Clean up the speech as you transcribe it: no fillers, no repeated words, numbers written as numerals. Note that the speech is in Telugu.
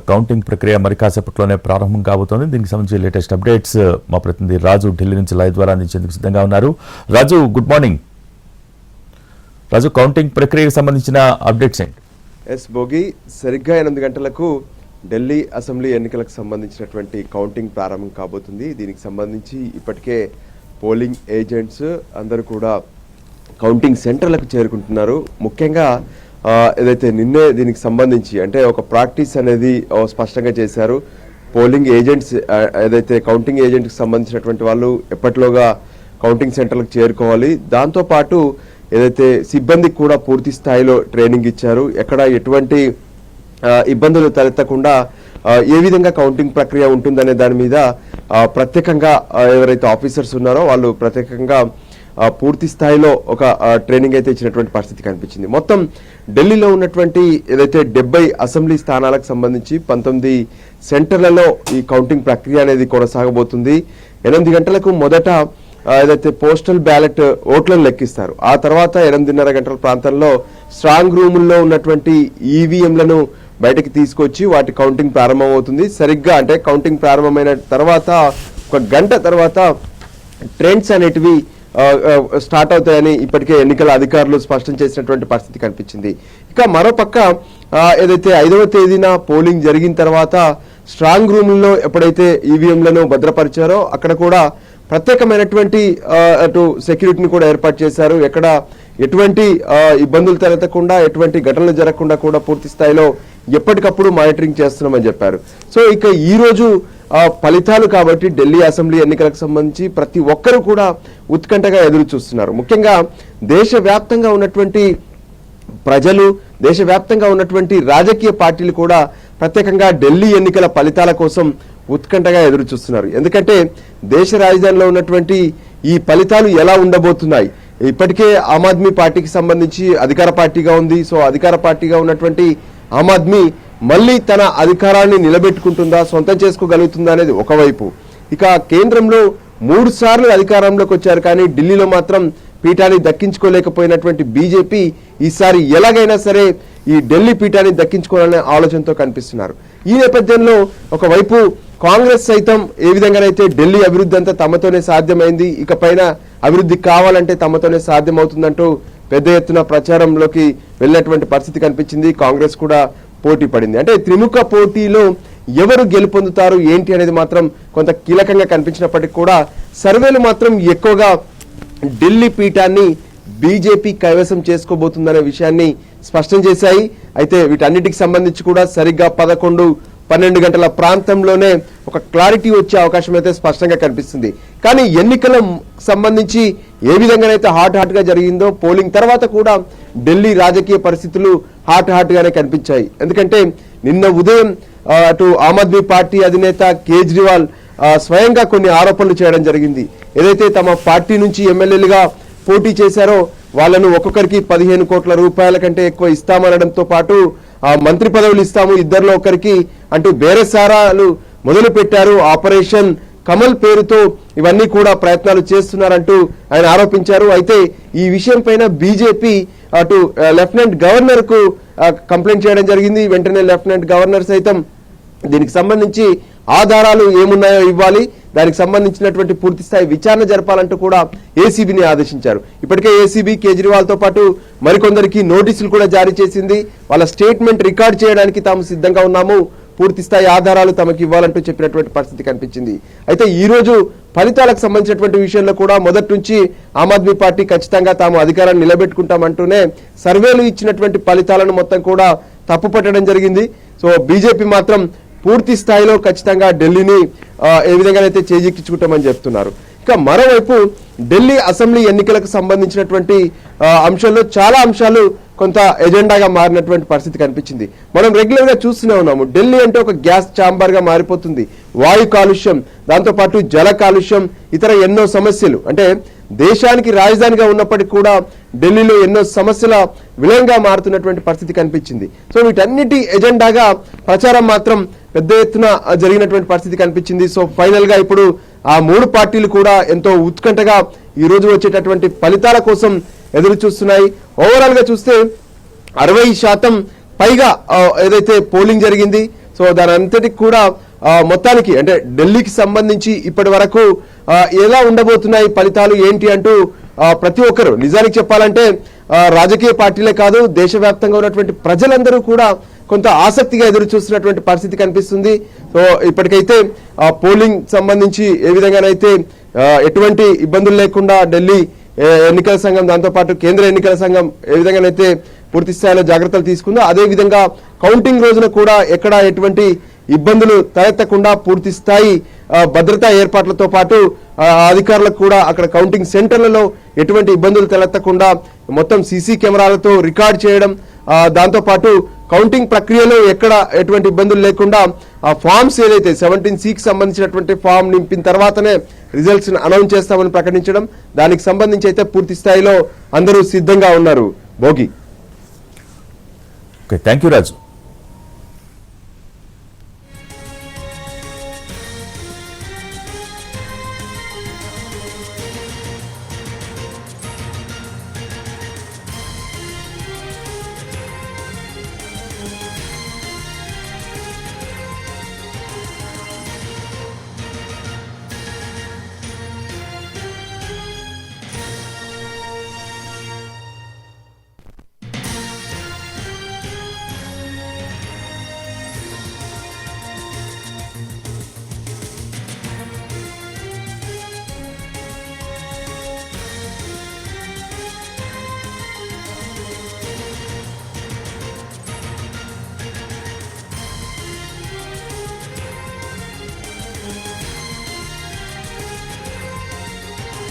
కౌంటింగ్ ప్రక్రియ మరి కాసేపట్లోనే ప్రారంభం కాబోతోంది. దీనికి సంబంధించి లేటెస్ట్ అప్డేట్స్ మా ప్రతినిధి రాజు ఢిల్లీ నుంచి లైవ్ ద్వారా అందించేందుకు సిద్ధంగా ఉన్నారు. రాజు, గుడ్ మార్నింగ్. రాజు, కౌంటింగ్ ప్రక్రియకు సంబంధించిన అప్డేట్స్ ఏంటి? ఎస్ భోగి, సరిగ్గా 8 గంటలకు ఢిల్లీ అసెంబ్లీ ఎన్నికలకు సంబంధించినటువంటి కౌంటింగ్ ప్రారంభం కాబోతుంది. దీనికి సంబంధించి ఇప్పటికే పోలింగ్ ఏజెంట్స్ అందరూ కూడా కౌంటింగ్ సెంటర్లకు చేరుకుంటున్నారు. ముఖ్యంగా ఏదైతే నిన్నే దీనికి సంబంధించి అంటే ఒక ప్రాక్టీస్ అనేది స్పష్టంగా చేశారు. పోలింగ్ ఏజెంట్స్ ఏదైతే కౌంటింగ్ ఏజెంట్కి సంబంధించినటువంటి వాళ్ళు ఎప్పటిలోగా కౌంటింగ్ సెంటర్లకు చేరుకోవాలి. దాంతోపాటు ఏదైతే సిబ్బందికి కూడా పూర్తి స్థాయిలో ట్రైనింగ్ ఇచ్చారు. ఎక్కడ ఎటువంటి ఇబ్బందులు తలెత్తకుండా ఏ విధంగా కౌంటింగ్ ప్రక్రియ ఉంటుందనే దాని మీద ప్రత్యేకంగా ఎవరైతే ఆఫీసర్స్ ఉన్నారో వాళ్ళు ప్రత్యేకంగా పూర్తి స్థాయిలో ఒక ట్రైనింగ్ అయితే ఇచ్చినటువంటి పరిస్థితి కనిపించింది. మొత్తం ఢిల్లీలో ఉన్నటువంటి ఏదైతే 70 అసెంబ్లీ స్థానాలకు సంబంధించి 19 సెంటర్లలో ఈ కౌంటింగ్ ప్రక్రియ అనేది కొనసాగబోతుంది. 8 గంటలకు మొదట ఏదైతే పోస్టల్ బ్యాలెట్ ఓట్లను లెక్కిస్తారు. ఆ తర్వాత 8:30 గంటల ప్రాంతంలో స్ట్రాంగ్ రూముల్లో ఉన్నటువంటి ఈవీఎంలను బయటకు తీసుకొచ్చి వాటి కౌంటింగ్ ప్రారంభమవుతుంది. సరిగ్గా అంటే కౌంటింగ్ ప్రారంభమైన తర్వాత 1 గంట తర్వాత ట్రెండ్స్ అనేటివి స్టార్ట్ అవుతాయని ఇప్పటికే ఎన్నికల అధికారులు స్పష్టం చేసినటువంటి పరిస్థితి కనిపించింది. ఇక మరోపక్క ఏదైతే 5వ తేదీన పోలింగ్ జరిగిన తర్వాత స్ట్రాంగ్ రూమ్లలో ఎప్పుడైతే ఈవీఎంలను భద్రపరిచారో అక్కడ కూడా ప్రత్యేకమైనటువంటి అటు సెక్యూరిటీని కూడా ఏర్పాటు చేశారు. ఎక్కడ ఎటువంటి ఇబ్బందులు తలెత్తకుండా ఎటువంటి ఘటనలు జరగకుండా కూడా పూర్తి స్థాయిలో ఎప్పటికప్పుడు మానిటరింగ్ చేస్తున్నామని చెప్పారు. సో ఇక ఈ రోజు ఫలితాలు కాబట్టి ఢిల్లీ అసెంబ్లీ ఎన్నికలకు సంబంధించి ప్రతి ఒక్కరూ కూడా ఉత్కంఠగా ఎదురు చూస్తున్నారు. ముఖ్యంగా దేశవ్యాప్తంగా ఉన్నటువంటి ప్రజలు, దేశవ్యాప్తంగా ఉన్నటువంటి రాజకీయ పార్టీలు కూడా ప్రత్యేకంగా ఢిల్లీ ఎన్నికల ఫలితాల కోసం ఉత్కంఠగా ఎదురు చూస్తున్నారు. ఎందుకంటే దేశ రాజధానిలో ఉన్నటువంటి ఈ ఫలితాలు ఎలా ఉండబోతున్నాయి. ఇప్పటికే ఆమ్ ఆద్మీ పార్టీకి సంబంధించి అధికార పార్టీగా ఉంది. సో అధికార పార్టీగా ఉన్నటువంటి ఆమ్ ఆద్మీ మళ్ళీ తన అధికారాన్ని నిలబెట్టుకుంటుందా, సొంతం చేసుకోగలుగుతుందా అనేది ఒకవైపు. ఇక కేంద్రంలో 3 సార్లు అధికారంలోకి వచ్చారు కానీ ఢిల్లీలో మాత్రం పీఠాన్ని దక్కించుకోలేకపోయినటువంటి బీజేపీ ఈసారి ఎలాగైనా సరే ఈ ఢిల్లీ పీఠాన్ని దక్కించుకోవాలనే ఆలోచనతో కనిపిస్తున్నారు. ఈ నేపథ్యంలో ఒకవైపు కాంగ్రెస్ సైతం ఏ విధంగానైతే ఢిల్లీ అభివృద్ధి అంతా తమతోనే సాధ్యమైంది, ఇక పైన అభివృద్ధి కావాలంటే తమతోనే సాధ్యమవుతుందంటూ పెద్ద ఎత్తున ప్రచారంలోకి వెళ్ళినటువంటి పరిస్థితి కనిపించింది. కాంగ్రెస్ కూడా పోటీ పడింది. అంటే త్రిముఖ పోటీలో ఎవరు గెలుపొందుతారు ఏంటి అనేది మాత్రం కొంత కీలకంగా కనిపించినప్పటికీ కూడా సర్వేలు మాత్రం ఎక్కువగా ఢిల్లీ పీఠాన్ని బీజేపీ కైవసం చేసుకోబోతుందనే విషయాన్ని స్పష్టం చేశాయి. అయితే వీటన్నిటికి సంబంధించి కూడా సరిగ్గా 11-12 గంటల ప్రాంతంలోనే ఒక క్లారిటీ వచ్చే అవకాశం అయితే స్పష్టంగా కనిపిస్తుంది. కానీ ఎన్నికల సంబంధించి ఏ విధంగానైతే హాట్ గా జరిగిందో పోలింగ్ తర్వాత కూడా ఢిల్లీ రాజకీయ పరిస్థితులు హాట్ గానే కనిపించాయి. ఎందుకంటే నిన్న ఉదయం అటు ఆమ్ ఆద్మీ పార్టీ అధినేత కేజ్రీవాల్ స్వయంగా కొన్ని ఆరోపణలు చేయడం జరిగింది. ఏదైతే తమ పార్టీ నుంచి ఎమ్మెల్యేలుగా పోటీ చేశారో వాళ్ళను ఒక్కొక్కరికి 15 కోట్ల రూపాయల కంటే ఎక్కువ ఇస్తామనడంతో పాటు మంత్రి పదవులు ఇస్తాము ఇద్దరిలో ఒకరికి అంటూ బేరసారాలు మొదలు పెట్టారు. ఆపరేషన్ కమల్ పేరుతో ఇవన్నీ కూడా ప్రయత్నాలు చేస్తున్నారంటూ ఆయన ఆరోపించారు. అయితే ఈ విషయం పైన బీజేపీ అటు లెఫ్టినెంట్ గవర్నర్ కు కంప్లైంట్ చేయడం జరిగింది. వెంటనే లెఫ్టినెంట్ గవర్నర్ సైతం దీనికి సంబంధించి ఆధారాలు ఏమున్నాయో ఇవ్వాలి, దానికి సంబంధించినటువంటి పూర్తి స్థాయి విచారణ జరపాలంటూ కూడా ఏసీబీని ఆదేశించారు. ఇప్పటికే ఏసీబీ కేజ్రీవాల్ తో పాటు మరికొందరికి నోటీసులు కూడా జారీ చేసింది. వాళ్ళ స్టేట్మెంట్ రికార్డ్ చేయడానికి తాము సిద్ధంగా ఉన్నాము, పూర్తి స్థాయి ఆధారాలు తమకు ఇవ్వాలంటూ చెప్పినటువంటి పరిస్థితి కనిపించింది. అయితే ఈ రోజు ఫలితాలకు సంబంధించినటువంటి విషయంలో కూడా మొదటి నుంచి ఆమ్ ఆద్మీ పార్టీ ఖచ్చితంగా తాము అధికారాన్ని నిలబెట్టుకుంటామంటూనే సర్వేలు ఇచ్చినటువంటి ఫలితాలను మొత్తం కూడా తప్పుపట్టడం జరిగింది. సో బీజేపీ మాత్రం పూర్తి స్థాయిలో ఖచ్చితంగా ఢిల్లీని ఏ విధంగానైతే చేజిక్కించుకుంటామని చెప్తున్నారు. ఇక మరోవైపు ఢిల్లీ అసెంబ్లీ ఎన్నికలకు సంబంధించినటువంటి అంశాల్లో చాలా అంశాలు కొంత ఎజెండాగా మారినటువంటి పరిస్థితి కనిపించింది. మనం రెగ్యులర్ గా చూస్తూనే ఉన్నాము. ఢిల్లీ అంటే ఒక గ్యాస్ ఛాంబర్ గా మారిపోతుంది. వాయు కాలుష్యం, దాంతోపాటు జల కాలుష్యం, ఇతర ఎన్నో సమస్యలు. అంటే దేశానికి రాజధానిగా ఉన్నప్పటికీ కూడా ఢిల్లీలో ఎన్నో సమస్యల విలయంగా మారుతున్నటువంటి పరిస్థితి కనిపించింది. సో వీటన్నిటి ఎజెండాగా ప్రచారం మాత్రం పెద్ద ఎత్తున జరిగినటువంటి పరిస్థితి కనిపించింది. సో ఫైనల్ గా ఇప్పుడు ఆ 3 పార్టీలు కూడా ఎంతో ఉత్కంఠగా ఈ రోజు వచ్చేటటువంటి ఫలితాల కోసం ఎదురు చూస్తున్నాయి. ఓవరాల్ గా చూస్తే 60% పైగా ఏదైతే పోలింగ్ జరిగింది, సో దాని అంతటికి కూడా మొత్తానికి అంటే ఢిల్లీకి సంబంధించి ఇప్పటి వరకు ఎలా ఉండబోతున్నాయి ఫలితాలు ఏంటి అంటూ ప్రతి ఒక్కరు నిజానికి చెప్పాలంటే రాజకీయ పార్టీలే కాదు దేశవ్యాప్తంగా ఉన్నటువంటి ప్రజలందరూ కూడా కొంత ఆసక్తిగా ఎదురు చూస్తున్నటువంటి పరిస్థితి కనిపిస్తుంది. సో ఇప్పటికైతే పోలింగ్ సంబంధించి ఏ విధంగానైతే ఎటువంటి ఇబ్బందులు లేకుండా ఢిల్లీ ఎన్నికల సంఘం దాంతోపాటు కేంద్ర ఎన్నికల సంఘం ఏ విధంగానైతే పూర్తి స్థాయిలో జాగ్రత్తలు తీసుకుందో అదే విధంగా కౌంటింగ్ రోజున కూడా ఎక్కడ ఎటువంటి ఇబ్బందులు తలెత్తకుండా పూర్తి స్థాయి భద్రతా ఏర్పాట్లతో పాటు అధికారులకు కూడా అక్కడ కౌంటింగ్ సెంటర్లలో ఎటువంటి ఇబ్బందులు తలెత్తకుండా మొత్తం సీసీ కెమెరాలతో రికార్డ్ చేయడం, దాంతోపాటు కౌంటింగ్ ప్రక్రియలో ఎక్కడ ఎటువంటి ఇబ్బందులు లేకుండా ఆ ఫామ్స్ ఏదైతే 17C సంబంధించినటువంటి ఫామ్ నింపిన తర్వాతనే రిజల్ట్స్ అనౌన్స్ చేస్తామని ప్రకటించడం, దానికి సంబంధించి అయితే పూర్తి స్థాయిలో అందరూ సిద్ధంగా ఉన్నారు. Bhogi. Okay, thank you Raju.